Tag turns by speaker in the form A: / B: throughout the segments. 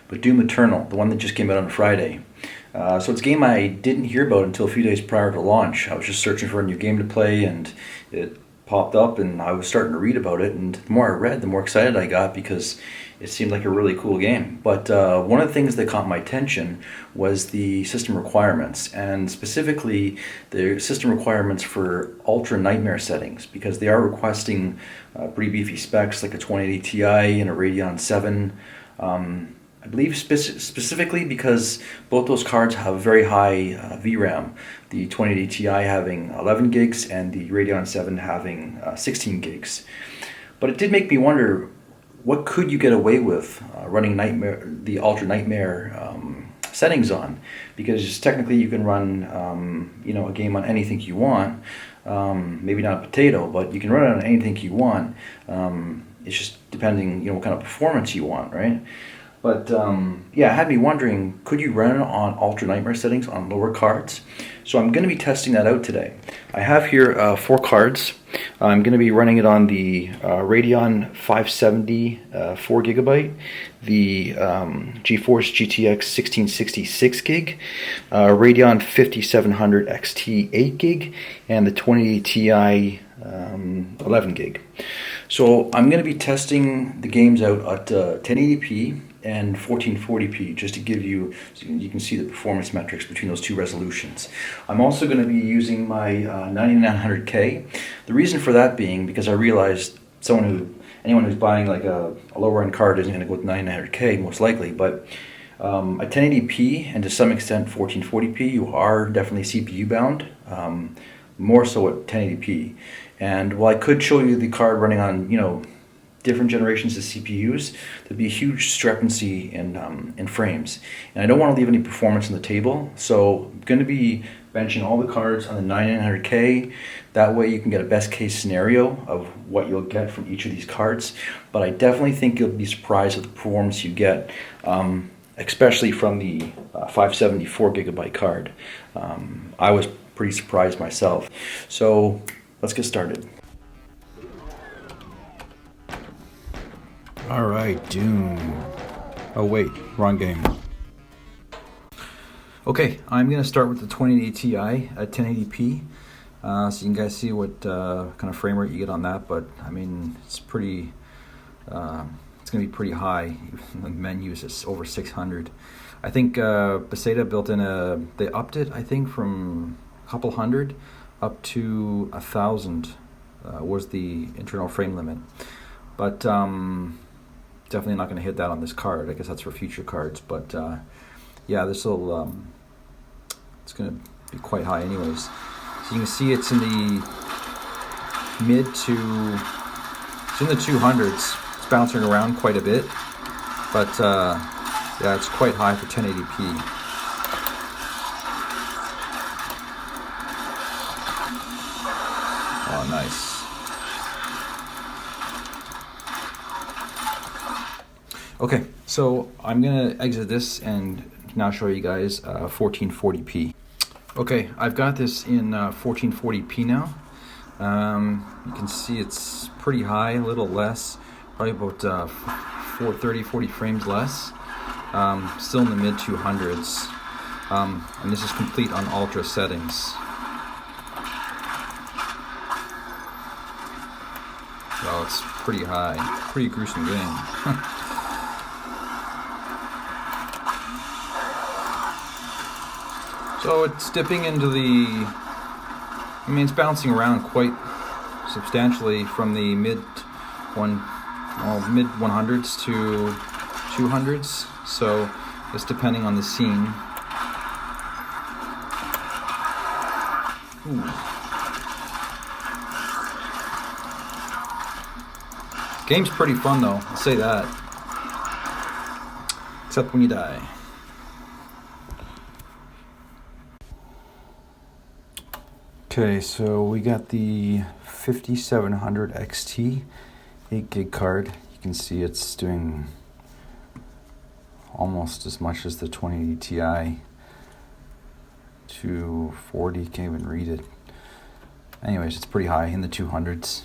A: but Doom Eternal, the one that just came out on Friday. So it's a game I didn't hear about until a few days prior to launch. I was just searching for a new game to play, and it popped up, and I was starting to read about it. And the more I read, the more excited I got because it seemed like a really cool game. But one of the things that caught my attention was the system requirements, and specifically the system requirements for Ultra Nightmare settings, because they are requesting pretty beefy specs like a 2080 Ti and a Radeon 7. I believe specifically because both those cards have very high VRAM, the 2080 Ti having 11 gigs and the Radeon 7 having 16 gigs. But it did make me wonder, what could you get away with running the Ultra Nightmare settings on? Because technically you can run a game on anything you want. Maybe not a potato, but you can run it on anything you want. It's just depending, what kind of performance you want, right? But yeah, it had me wondering, could you run it on Ultra Nightmare settings on lower cards? So I'm going to be testing that out today. I have here 4 cards. I'm going to be running it on the Radeon 570 4GB, the GeForce GTX 1666 gig, Radeon 5700 XT 8 gig, and the 2080 Ti 11 gig. So I'm going to be testing the games out at 1080p and 1440p just to give you, so you can see the performance metrics between those two resolutions. I'm also going to be using my 9900K. The reason for that being because I realized anyone who's buying like a lower end card isn't going to go with 9900K most likely, but at 1080p and to some extent 1440p, you are definitely CPU bound, more so at 1080p. And while I could show you the card running on, different generations of CPUs, there'd be a huge discrepancy in frames. And I don't want to leave any performance on the table, so I'm going to be benching all the cards on the 9900K. That way you can get a best case scenario of what you'll get from each of these cards. But I definitely think you'll be surprised at the performance you get, especially from the 570 4GB card. I was pretty surprised myself. So let's get started. All right, Doom. Oh wait, wrong game. Okay, I'm gonna start with the 2080 Ti at 1080p, so you guys see what kind of frame rate you get on that. But I mean, it's pretty. It's gonna be pretty high. The menu is over 600. I think Bethesda built in they upped it. I think from a couple hundred up to 1,000 was the internal frame limit. But definitely not going to hit that on this card. I guess that's for future cards. But yeah, this will it's going to be quite high anyways. So you can see it's in the it's in the 200s. It's bouncing around quite a bit, but yeah, it's quite high for 1080p. Oh, nice. Okay, so I'm gonna exit this and now show you guys 1440p. Okay, I've got this in 1440p now. You can see it's pretty high, a little less, probably about 40 frames less. Still in the mid 200s, and this is complete on ultra settings. Well, it's pretty high, pretty gruesome game. So it's dipping into it's bouncing around quite substantially from the mid 100s to 200s. So it's depending on the scene. Ooh. Game's pretty fun though, I'll say that. Except when you die. Okay, so we got the 5700 XT 8 gig card. You can see it's doing almost as much as the 2080 Ti. 240, can't even read it. Anyways, it's pretty high in the 200s.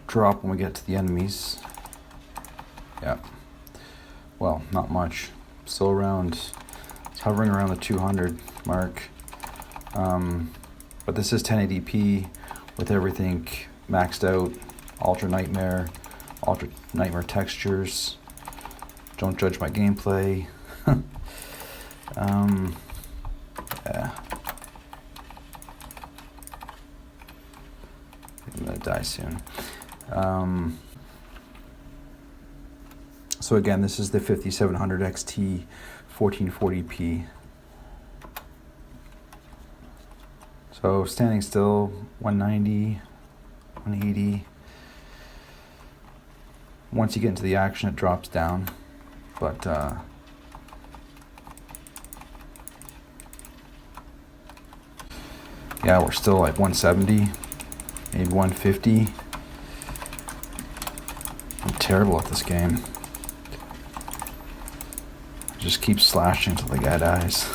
A: Drop when we get to the enemies. Yeah. well, not much. Still around, it's hovering around the 200 mark. But this is 1080p with everything maxed out, ultra nightmare textures. Don't judge my gameplay. Yeah. I'm gonna die soon. So again, this is the 5700 XT 1440p. So standing still, 190, 180. Once you get into the action, it drops down. But yeah, we're still like 170, maybe 150. I'm terrible at this game. I just keep slashing till the guy dies.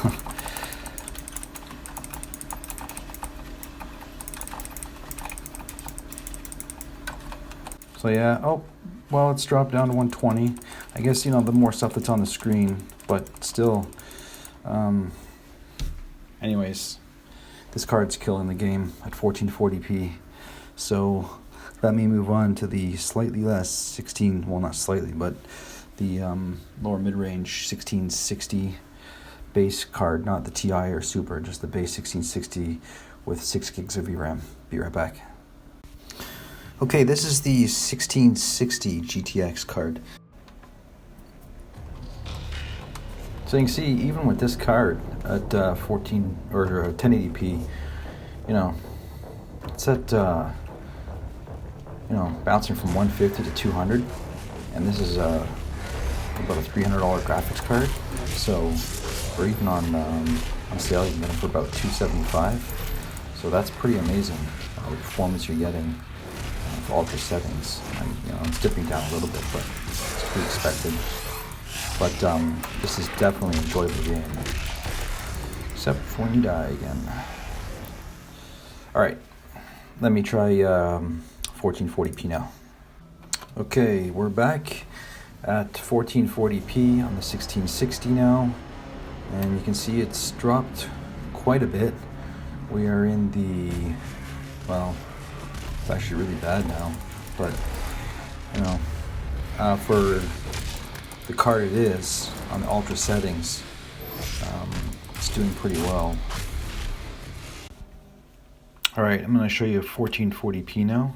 A: So yeah, oh, well, it's dropped down to 120. I guess, you know, the more stuff that's on the screen, but still. Anyways, this card's killing the game at 1440p. So let me move on to the slightly less 16, well, not slightly, but the lower mid-range 1660 base card, not the TI or Super, just the base 1660 with 6 gigs of VRAM. Be right back. Okay, this is the 1660 GTX card. So you can see, even with this card at 14 or 1080p, you know, it's at you know, bouncing from 150 to 200, and this is about a $300 graphics card. So, or even on sale, you can get them for about $275. So that's pretty amazing, the performance you're getting for ultra settings. And, you know, it's dipping down a little bit, but it's to be expected. But this is definitely an enjoyable game, except for when you die again. All right, let me try 1440p now. Okay, we're back at 1440p on the 1660 now, and you can see it's dropped quite a bit. We are in the, well, it's actually really bad now, but you know, for the card it is on the ultra settings, it's doing pretty well. All right, I'm going to show you 1440p now.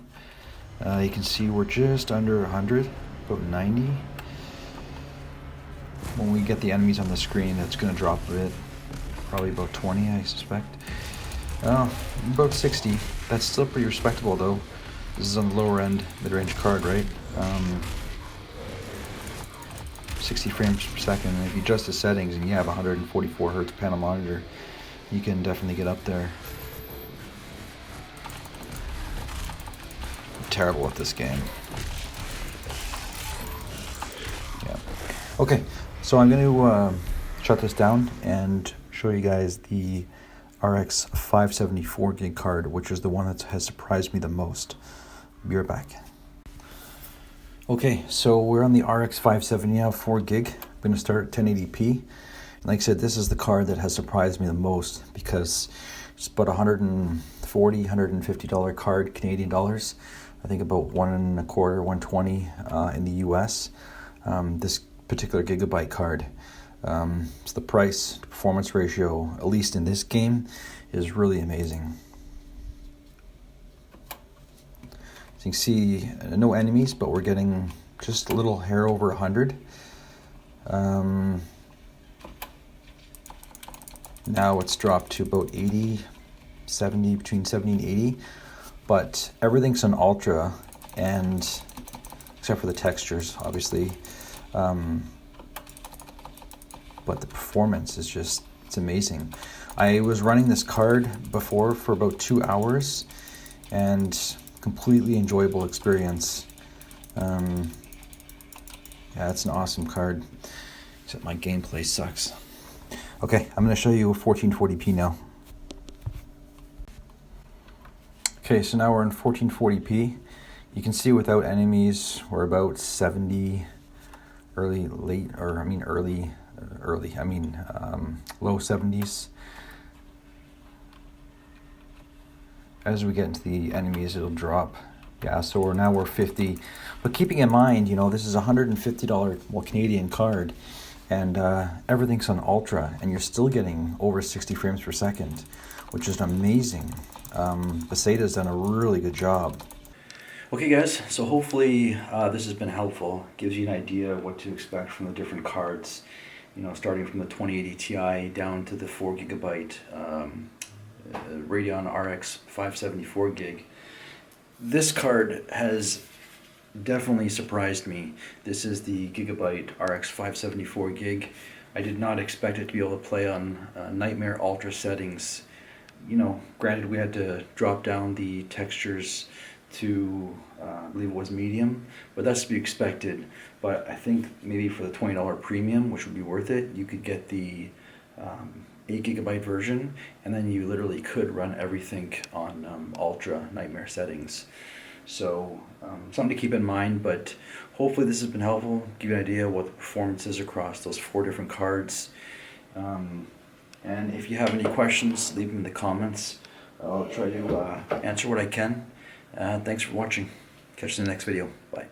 A: You can see we're just under 100, about 90. When we get the enemies on the screen, it's going to drop a bit, probably about 20, I suspect. About 60. That's still pretty respectable, though. This is on the lower end mid-range card, right? 60 frames per second. And if you adjust the settings and you have 144 hertz panel monitor, you can definitely get up there. I'm terrible at this game. Yeah. Okay, so I'm going to shut this down and show you guys the RX 574 gig card, which is the one that has surprised me the most. Be right back. Okay, so we're on the RX 570 now, 4 gig. I'm going to start at 1080p. Like I said, this is the card that has surprised me the most because it's about $140, $150 card, Canadian dollars. I think about $125, $120 in the US. This particular gigabyte card. So the price to performance ratio, at least in this game, is really amazing. So you can see no enemies, but we're getting just a little hair over 100. Now it's dropped to about 80, 70, between 70 and 80. But everything's on ultra, and except for the textures, obviously. But the performance is just, it's amazing. I was running this card before for about 2 hours, and completely enjoyable experience. Yeah, it's an awesome card, except my gameplay sucks. Okay, I'm going to show you a 1440p now. Okay, so now we're in 1440p. You can see without enemies, we're about 70 low 70s. As we get into the enemies, it'll drop. Yeah, so we're 50. But keeping in mind, this is a $150, well, Canadian card, and everything's on Ultra, and you're still getting over 60 frames per second, which is amazing. Beseda's done a really good job. Okay guys, so hopefully this has been helpful. Gives you an idea of what to expect from the different cards, starting from the 2080 Ti down to the 4GB Radeon RX 574 gig. This card has definitely surprised me. This is the Gigabyte RX 574 gig. I did not expect it to be able to play on Nightmare Ultra settings. Granted, we had to drop down the textures to I believe it was medium, but that's to be expected. But I think maybe for the $20 premium, which would be worth it, you could get the 8GB version, and then you literally could run everything on Ultra Nightmare settings. So something to keep in mind, but hopefully this has been helpful, give you an idea of what the performance is across those 4 different cards. And if you have any questions, leave them in the comments. I'll try to answer what I can. Thanks for watching. Catch you in the next video. Bye.